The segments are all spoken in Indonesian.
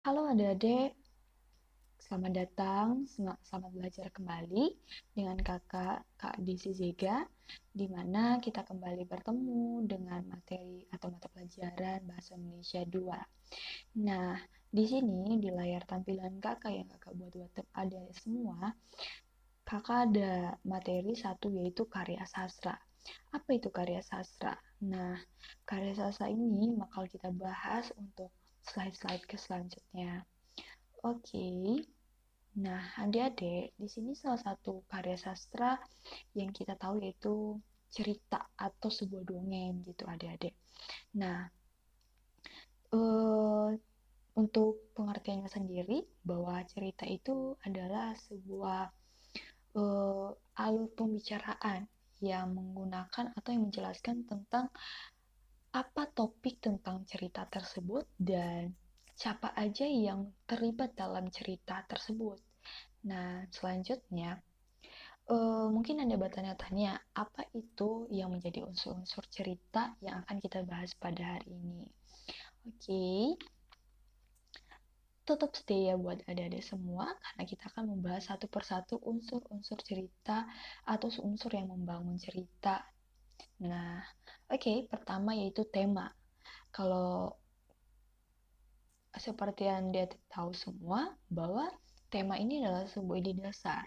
Halo adik-adik, selamat datang, selamat belajar kembali dengan kakak Kak Desi Zega, di mana kita kembali bertemu dengan materi atau mata pelajaran Bahasa Indonesia 2. Nah, di sini di layar tampilan kakak yang kakak buat buat adik-adik semua, kakak ada materi satu yaitu karya sastra. Apa itu karya sastra? Nah, karya sastra ini bakal kita bahas untuk slide-slide ke selanjutnya. Oke. Nah, adik-adik, di sini salah satu karya sastra yang kita tahu yaitu cerita atau sebuah dongeng gitu adik-adik. Nah, eh, untuk pengertiannya sendiri bahwa cerita itu adalah sebuah eh, alur pembicaraan yang menggunakan atau yang menjelaskan tentang apa topik tentang cerita tersebut dan siapa aja yang terlibat dalam cerita tersebut. Nah, selanjutnya mungkin Anda bertanya-tanya, apa itu yang menjadi unsur-unsur cerita yang akan kita bahas pada hari ini? Oke, tetap stay ya buat adik-adik semua, karena kita akan membahas satu persatu unsur-unsur cerita atau unsur yang membangun cerita. Nah, oke, pertama yaitu tema. Kalau seperti yang dia tahu semua, bahwa tema ini adalah sebuah ide dasar.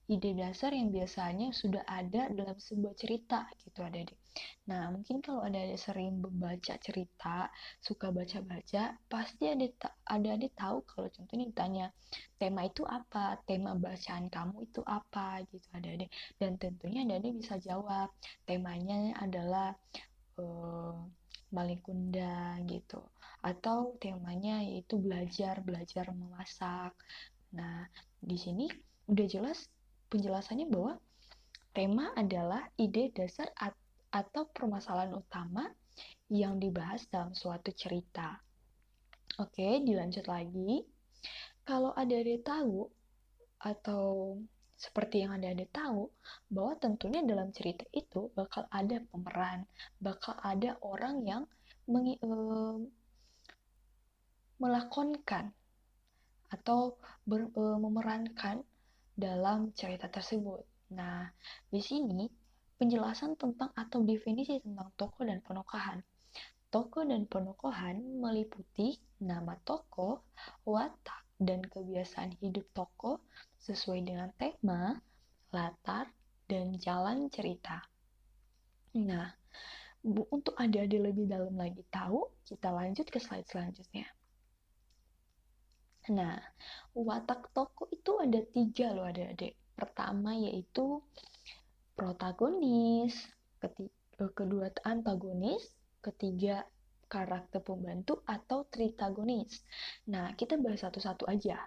Ide dasar yang biasanya sudah ada dalam sebuah cerita gitu adik-adik. Nah, mungkin kalau ada sering membaca cerita, suka baca-baca, pasti adik-adik tahu kalau contohnya ditanya, tema itu apa? Tema bacaan kamu itu apa? Gitu adik-adik. Dan tentunya adik-adik bisa jawab, temanya adalah eh, Malin Kundang gitu, atau temanya yaitu belajar belajar memasak. Nah, di sini udah jelas penjelasannya bahwa tema adalah ide dasar atau permasalahan utama yang dibahas dalam suatu cerita. Oke, dilanjut lagi. Kalau ada tahu atau seperti yang ada tahu bahwa tentunya dalam cerita itu bakal ada pemeran, bakal ada orang yang melakonkan atau memerankan dalam cerita tersebut. Nah, di sini penjelasan tentang atau definisi tentang tokoh dan penokohan. Tokoh dan penokohan meliputi nama tokoh, watak, dan kebiasaan hidup tokoh sesuai dengan tema, latar, dan jalan cerita. Nah, untuk adik-adik lebih dalam lagi tahu, kita lanjut ke slide selanjutnya. Nah, watak tokoh itu ada 3 loh adik-adik. Pertama yaitu protagonis, kedua antagonis, ketiga karakter pembantu atau tritagonis. Nah, kita bahas satu-satu aja.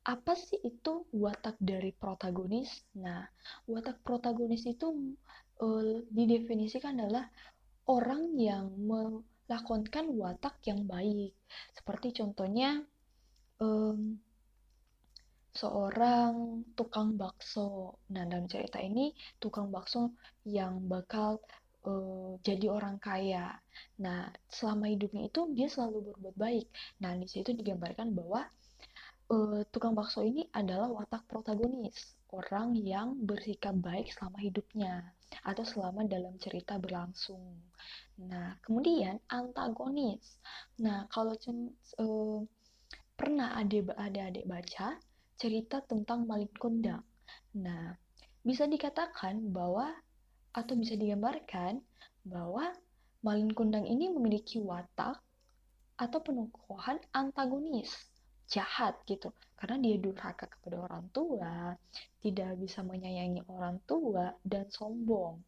Apa sih itu watak dari protagonis? Nah, watak protagonis itu didefinisikan adalah orang yang melakonkan watak yang baik. Seperti contohnya, um, seorang tukang bakso. Nah, dalam cerita ini tukang bakso yang bakal jadi orang kaya. Nah, selama hidupnya itu dia selalu berbuat baik. Nah, di situ digambarkan bahwa tukang bakso ini adalah watak protagonis, orang yang bersikap baik selama hidupnya atau selama dalam cerita berlangsung. Nah, kemudian antagonis. Nah, kalau pernah adik-adik baca cerita tentang Malin Kundang. Nah, bisa dikatakan bahwa atau bisa digambarkan bahwa Malin Kundang ini memiliki watak atau penokohan antagonis, jahat gitu. Karena dia durhaka kepada orang tua, tidak bisa menyayangi orang tua, dan sombong.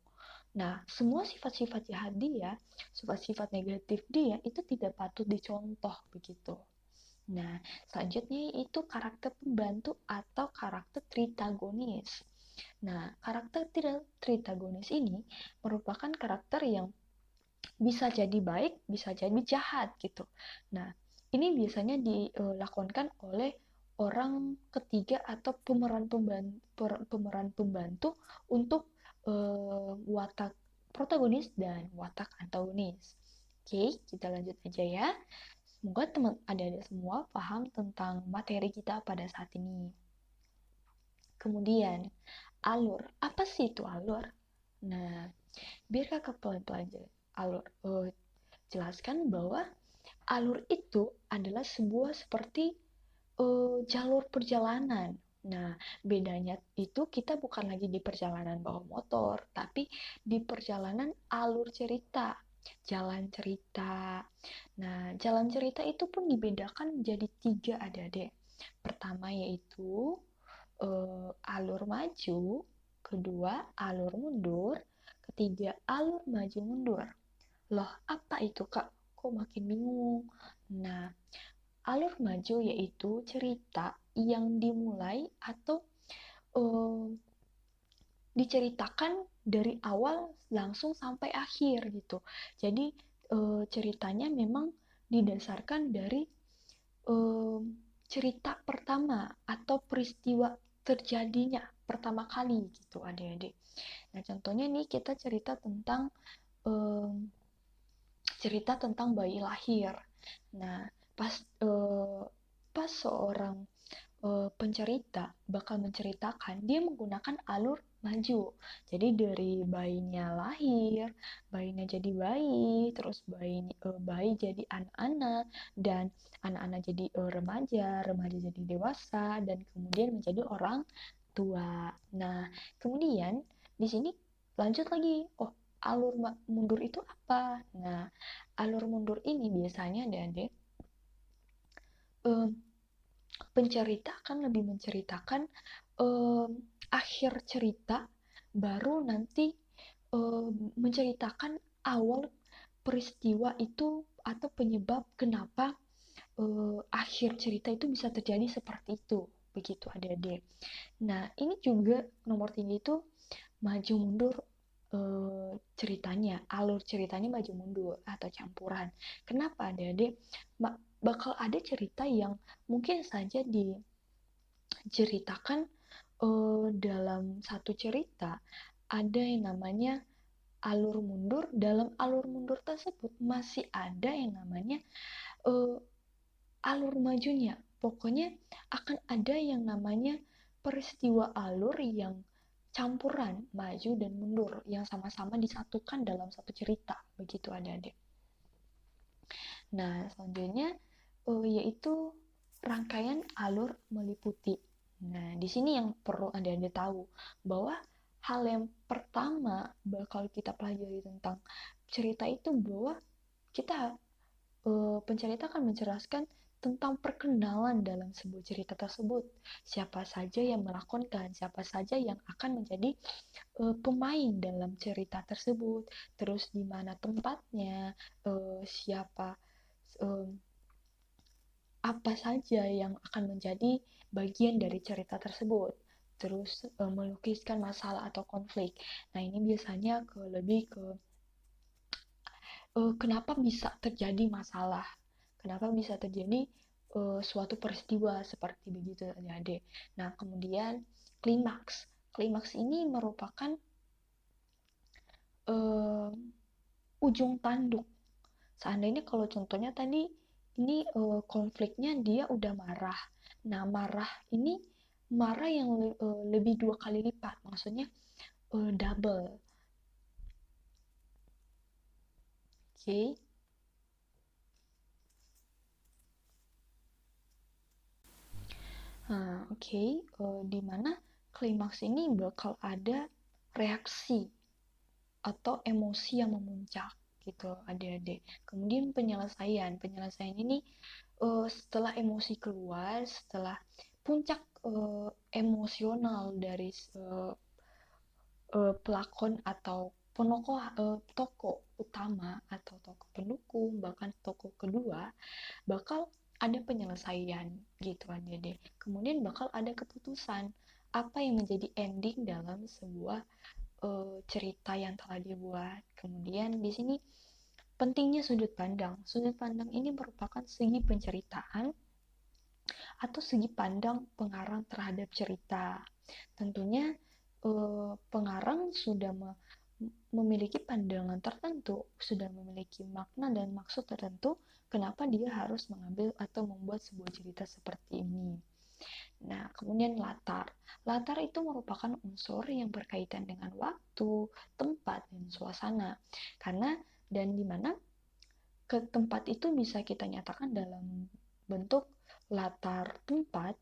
Nah, semua sifat-sifat jahat dia, sifat-sifat negatif dia itu tidak patut dicontoh begitu. Nah, selanjutnya itu karakter pembantu atau karakter tritagonis. Nah, karakter tritagonis ini merupakan karakter yang bisa jadi baik, bisa jadi jahat gitu. Nah, ini biasanya dilakukan oleh orang ketiga atau pemeran pembantu untuk watak protagonis dan watak antagonis. Oke, kita lanjut aja ya. Semoga teman adik-adik semua paham tentang materi kita pada saat ini. Kemudian, alur. Apa sih itu alur? Nah, biar kakak pelan-pelan alur jelaskan bahwa alur itu adalah sebuah seperti jalur perjalanan. Nah, bedanya itu kita bukan lagi di perjalanan bawa motor, tapi di perjalanan alur cerita, jalan cerita. Nah, jalan cerita itu pun dibedakan menjadi 3 adik-adik. Pertama yaitu alur maju, kedua alur mundur, ketiga alur maju mundur. Loh, apa itu Kak? Kok makin bingung? Nah, alur maju yaitu cerita yang dimulai atau uh, diceritakan dari awal langsung sampai akhir gitu. Jadi ceritanya memang didasarkan dari uh, cerita pertama atau peristiwa terjadinya pertama kali gitu adik-adik. Nah contohnya nih kita cerita tentang bayi lahir. Nah pas pas seorang pencerita bakal menceritakan, dia menggunakan alur maju. Jadi dari bayinya lahir, bayinya jadi bayi, terus bayi jadi anak-anak, dan anak-anak jadi remaja, remaja jadi dewasa, dan kemudian menjadi orang tua. Nah, kemudian di sini lanjut lagi. Oh, alur mundur itu apa? Nah, alur mundur ini biasanya adik-adik pencerita akan lebih menceritakan akhir cerita, baru nanti menceritakan awal peristiwa itu atau penyebab kenapa akhir cerita itu bisa terjadi seperti itu. Begitu adik-adik. Nah, ini juga nomor 3 itu maju mundur ceritanya, alur ceritanya maju mundur atau campuran. Kenapa adik-adik? Bakal ada cerita yang mungkin saja diceritakan dalam satu cerita ada yang namanya alur mundur. Dalam alur mundur tersebut masih ada yang namanya uh, alur majunya. Pokoknya akan ada yang namanya peristiwa alur yang campuran maju dan mundur yang sama-sama disatukan dalam satu cerita. Begitu adik-adik. Nah, selanjutnya yaitu rangkaian alur meliputi. Nah, di sini yang perlu Anda tahu bahwa hal yang pertama bakal kita pelajari tentang cerita itu bahwa kita pencerita akan menjelaskan tentang perkenalan dalam sebuah cerita tersebut. Siapa saja yang melakonkan, siapa saja yang akan menjadi pemain dalam cerita tersebut, terus di mana tempatnya, siapa apa saja yang akan menjadi bagian dari cerita tersebut. Terus melukiskan masalah atau konflik. Nah, ini biasanya lebih ke kenapa bisa terjadi masalah, kenapa bisa terjadi suatu peristiwa seperti begitu adik-adik. Nah, kemudian klimaks. Klimaks ini merupakan uh, ujung tanduk. Seandainya kalau contohnya tadi ini konfliknya dia udah marah. Nah, ini marah yang lebih 2 kali lipat, maksudnya double. Oke. Okay. Nah, oke, okay. Di mana klimaks ini bakal ada reaksi atau emosi yang memuncak gitu adik-adik. Kemudian penyelesaian ini setelah emosi keluar, setelah puncak emosional dari pelakon atau tokoh utama atau tokoh pendukung bahkan tokoh kedua bakal ada penyelesaian gitu adik-adik. Kemudian bakal ada keputusan apa yang menjadi ending dalam sebuah cerita yang telah dibuat. Kemudian di sini pentingnya sudut pandang. Sudut pandang ini merupakan segi penceritaan atau segi pandang pengarang terhadap cerita. Tentunya pengarang sudah memiliki pandangan tertentu, sudah memiliki makna dan maksud tertentu, kenapa dia harus mengambil atau membuat sebuah cerita seperti ini. Nah, kemudian latar. Latar itu merupakan unsur yang berkaitan dengan waktu, tempat, dan suasana. Karena dan di mana ke tempat itu bisa kita nyatakan dalam bentuk latar tempat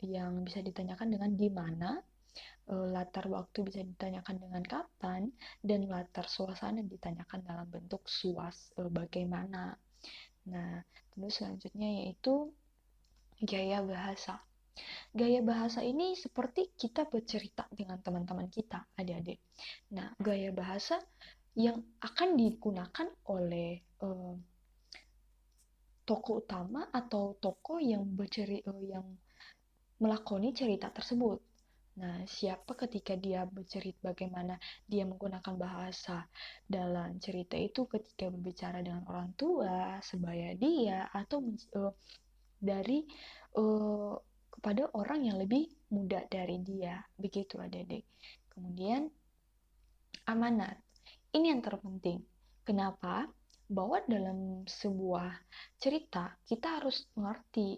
yang bisa ditanyakan dengan di mana, latar waktu bisa ditanyakan dengan kapan, dan latar suasana ditanyakan dalam bentuk bagaimana. Nah, terus selanjutnya yaitu gaya bahasa. Gaya bahasa ini seperti kita bercerita dengan teman-teman kita, adik-adik. Nah, gaya bahasa yang akan digunakan oleh tokoh utama atau tokoh yang yang melakoni cerita tersebut. Nah, siapa ketika dia bercerita bagaimana dia menggunakan bahasa dalam cerita itu ketika berbicara dengan orang tua, sebaya dia, atau dari kepada orang yang lebih muda dari dia. Begitu adik-adik. Kemudian, amanat. Ini yang terpenting. Kenapa? Bahwa dalam sebuah cerita, kita harus mengerti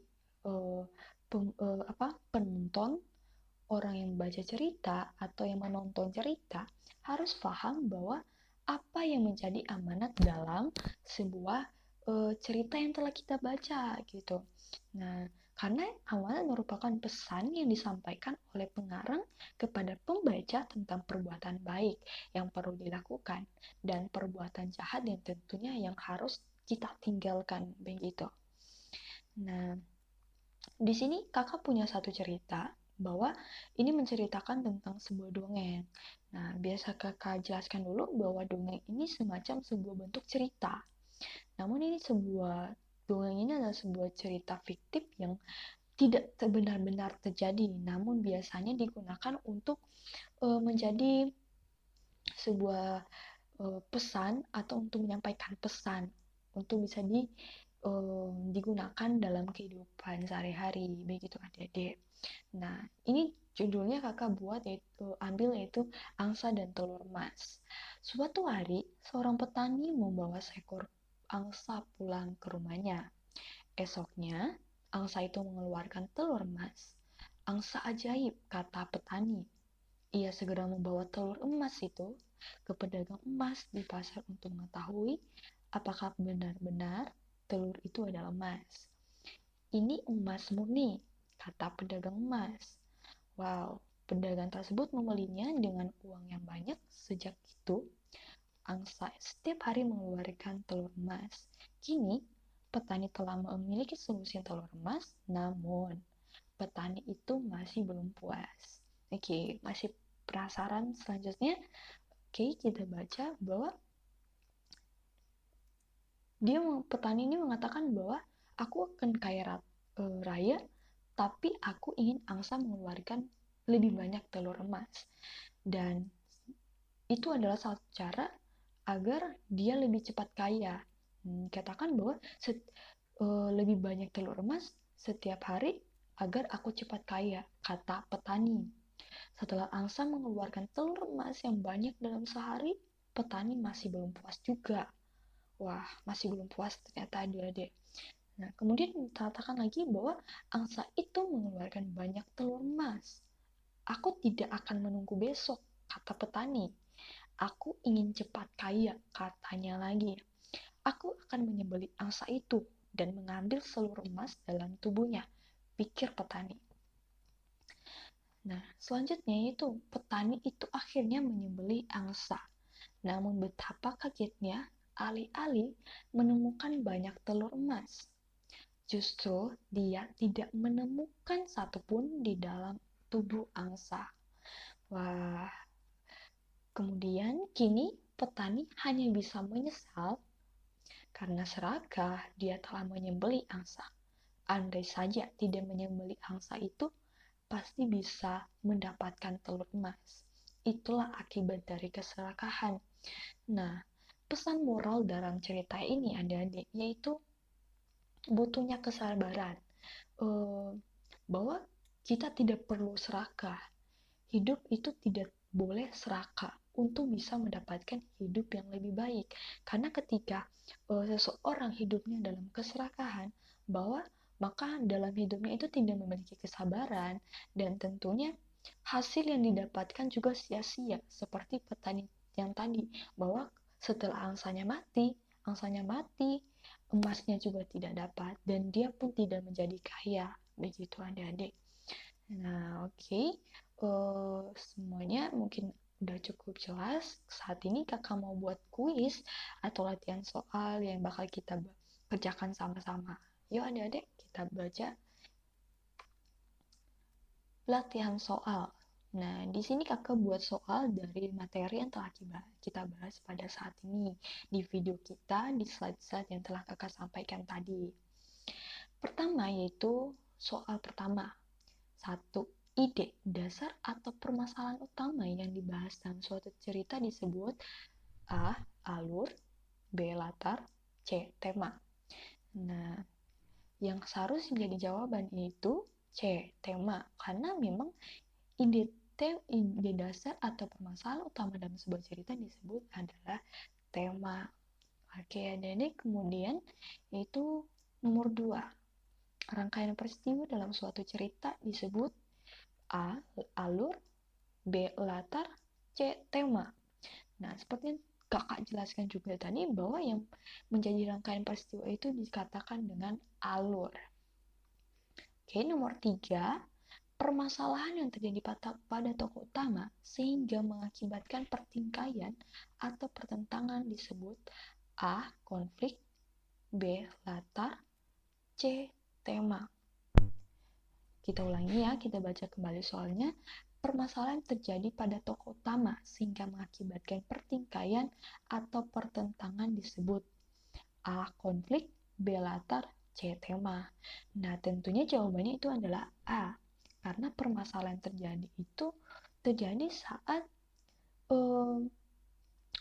penonton, orang yang membaca cerita atau yang menonton cerita harus paham bahwa apa yang menjadi amanat dalam sebuah cerita yang telah kita baca gitu. Nah, karena amanat merupakan pesan yang disampaikan oleh pengarang kepada pembaca tentang perbuatan baik yang perlu dilakukan dan perbuatan jahat yang tentunya yang harus kita tinggalkan begitu. Nah, di sini kakak punya satu cerita bahwa ini menceritakan tentang sebuah dongeng. Nah, biasa kakak jelaskan dulu bahwa dongeng ini semacam sebuah bentuk cerita. Namun dongeng ini adalah sebuah cerita fiktif yang tidak benar-benar terjadi, namun biasanya digunakan untuk menjadi sebuah pesan atau untuk menyampaikan pesan untuk bisa digunakan dalam kehidupan sehari-hari begitu adik-adik. Nah, ini judulnya kakak buat yaitu angsa dan telur emas. Suatu hari, seorang petani membawa seekor angsa pulang ke rumahnya. Esoknya, angsa itu mengeluarkan telur emas. Angsa ajaib, kata petani. Ia segera membawa telur emas itu ke pedagang emas di pasar untuk mengetahui apakah benar-benar telur itu adalah emas. Ini emas murni, kata pedagang emas. Wow, pedagang tersebut membelinya dengan uang yang banyak. Sejak itu, angsa setiap hari mengeluarkan telur emas. Kini, petani telah memiliki solusi telur emas, namun petani itu masih belum puas. Oke, masih penasaran selanjutnya? Oke, kita baca bahwa petani ini mengatakan bahwa aku akan kaya raya, tapi aku ingin angsa mengeluarkan lebih banyak telur emas. Dan itu adalah satu cara agar dia lebih cepat kaya. Katakan bahwa lebih banyak telur emas setiap hari agar aku cepat kaya, kata petani. Setelah angsa mengeluarkan telur emas yang banyak dalam sehari, petani masih belum puas juga. Wah, masih belum puas ternyata adik-adik. Nah, kemudian dikatakan lagi bahwa angsa itu mengeluarkan banyak telur emas. Aku tidak akan menunggu besok, kata petani. Aku ingin cepat kaya, katanya lagi. Aku akan menyembelih angsa itu dan mengambil seluruh emas dalam tubuhnya, pikir petani. Nah, selanjutnya itu petani itu akhirnya menyembelih angsa. Namun betapa kagetnya, alih-alih menemukan banyak telur emas, justru dia tidak menemukan satupun di dalam tubuh angsa. Wah, kemudian kini petani hanya bisa menyesal karena serakah dia telah menyembelih angsa. Andai saja tidak menyembelih angsa itu, pasti bisa mendapatkan telur emas. Itulah akibat dari keserakahan. Nah, pesan moral dalam cerita ini adik-adik yaitu butuhnya kesabaran. Bahwa kita tidak perlu serakah. Hidup itu tidak boleh serakah. untuk bisa mendapatkan hidup yang lebih baik. Karena ketika seseorang hidupnya dalam keserakahan, bahwa maka dalam hidupnya itu tidak memiliki kesabaran, dan tentunya hasil yang didapatkan juga sia-sia, seperti petani yang tadi, bahwa setelah angsanya mati, emasnya juga tidak dapat, dan dia pun tidak menjadi kaya. Begitu adik-adik. Nah, oke. Semuanya mungkin udah cukup jelas. Saat ini kakak mau buat kuis atau latihan soal yang bakal kita kerjakan sama-sama. Yuk adik-adik, kita baca latihan soal. Nah, di sini kakak buat soal dari materi yang telah kita bahas pada saat ini di video kita, di slide-slide yang telah kakak sampaikan tadi. Pertama yaitu soal pertama. 1. Ide, dasar atau permasalahan utama yang dibahas dalam suatu cerita disebut A. Alur, B. Latar, C. Tema. Nah, yang seharusnya menjadi jawaban itu C. Tema, karena memang ide dasar atau permasalahan utama dalam sebuah cerita disebut adalah tema. Oke, adik-adik, kemudian itu nomor 2. Rangkaian peristiwa dalam suatu cerita disebut A. Alur, B. Latar, C. Tema. Nah, seperti yang kakak jelaskan juga tadi, bahwa yang menjadi rangkaian peristiwa itu dikatakan dengan alur. Oke, nomor 3. Permasalahan yang terjadi pada tokoh utama sehingga mengakibatkan pertingkaian atau pertentangan disebut A. Konflik, B. Latar, C. Tema. Kita ulangi ya, kita baca kembali soalnya. Permasalahan terjadi pada tokoh utama sehingga mengakibatkan pertingkaian atau pertentangan disebut A. Konflik, B. Latar, C. Tema. Nah, tentunya jawabannya itu adalah A. Karena permasalahan terjadi saat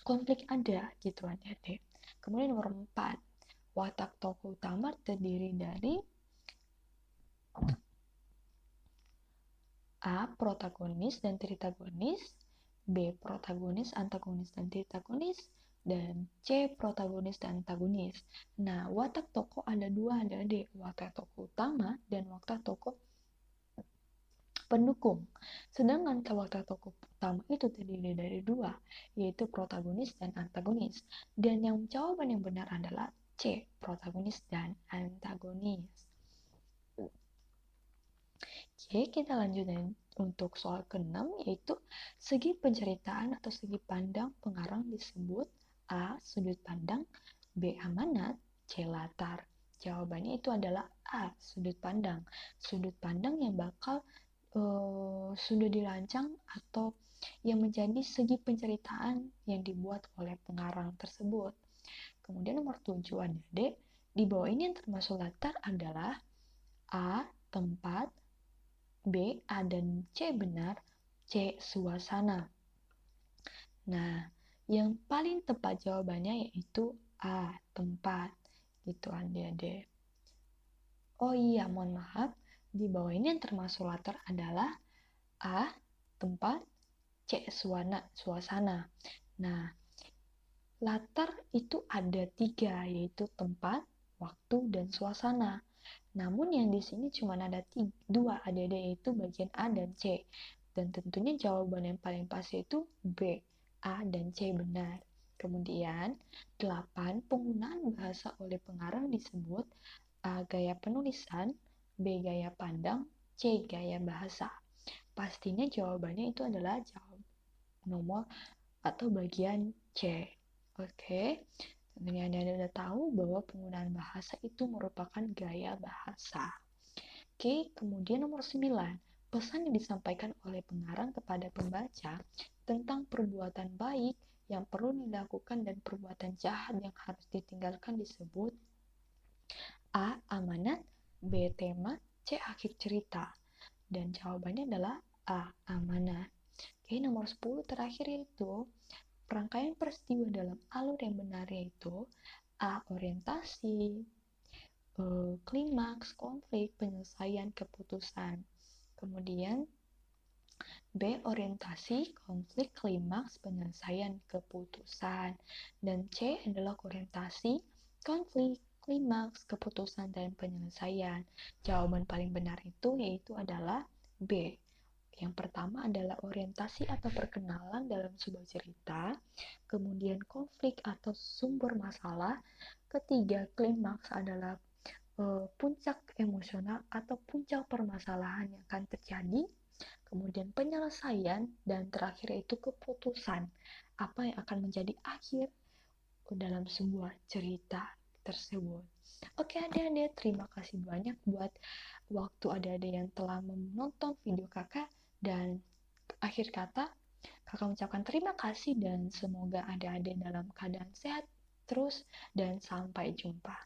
konflik ada gitu adik-adik. Kemudian nomor 4. Watak tokoh utama terdiri dari A. Protagonis dan tritagonis, B. Protagonis, antagonis, dan tritagonis, dan C. Protagonis dan antagonis. Nah, watak tokoh ada dua, adik-adik. Watak tokoh utama dan watak tokoh pendukung. Sedangkan watak tokoh utama itu terdiri dari dua, yaitu protagonis dan antagonis. Dan yang jawaban yang benar adalah C. Protagonis dan antagonis. Oke, kita lanjutkan untuk soal ke-6, yaitu segi penceritaan atau segi pandang pengarang disebut A. Sudut pandang, B. Amanat, C. Latar. Jawabannya itu adalah A. Sudut pandang. Sudut pandang yang bakal sudah dirancang atau yang menjadi segi penceritaan yang dibuat oleh pengarang tersebut. Kemudian nomor 7 adik-adik, di bawah ini yang termasuk latar adalah A. Tempat, B. A dan C benar, C. Suasana. Nah, yang paling tepat jawabannya yaitu A. Tempat. Gitu adik-adik. Oh iya, mohon maaf. Di bawah ini yang termasuk latar adalah A. Tempat, C. Suasana. Nah, latar itu ada 3, yaitu tempat, waktu, dan suasana. Namun yang di sini cuma ada 2, yaitu bagian A dan C. Dan tentunya jawaban yang paling pas itu B. A dan C benar. Kemudian, 8. Penggunaan bahasa oleh pengarang disebut A. Gaya penulisan, B. Gaya pandang, C. Gaya bahasa. Pastinya jawabannya itu adalah jawab nomor atau bagian C. Oke. Tentunya Anda sudah tahu bahwa penggunaan bahasa itu merupakan gaya bahasa. Oke, kemudian nomor 9. Pesan yang disampaikan oleh pengarang kepada pembaca tentang perbuatan baik yang perlu dilakukan dan perbuatan jahat yang harus ditinggalkan disebut A. Amanat, B. Tema, C. Akhir cerita. Dan jawabannya adalah A. Amanat. Oke, nomor 10 terakhir yaitu rangkaian peristiwa dalam alur yang benar yaitu A. Orientasi, klimaks, konflik, penyelesaian, keputusan. Kemudian B. Orientasi, konflik, klimaks, penyelesaian, keputusan. Dan C adalah orientasi, konflik, klimaks, keputusan, dan penyelesaian. Jawaban paling benar itu yaitu adalah B. Yang pertama adalah orientasi atau perkenalan dalam sebuah cerita, kemudian konflik atau sumber masalah, ketiga klimaks adalah puncak emosional atau puncak permasalahan yang akan terjadi, kemudian penyelesaian, dan terakhir itu keputusan apa yang akan menjadi akhir dalam sebuah cerita tersebut. Oke adik-adik, terima kasih banyak buat waktu adik-adik yang telah menonton video kakak, dan akhir kata kakak mengucapkan terima kasih dan semoga adik-adik dalam keadaan sehat terus dan sampai jumpa.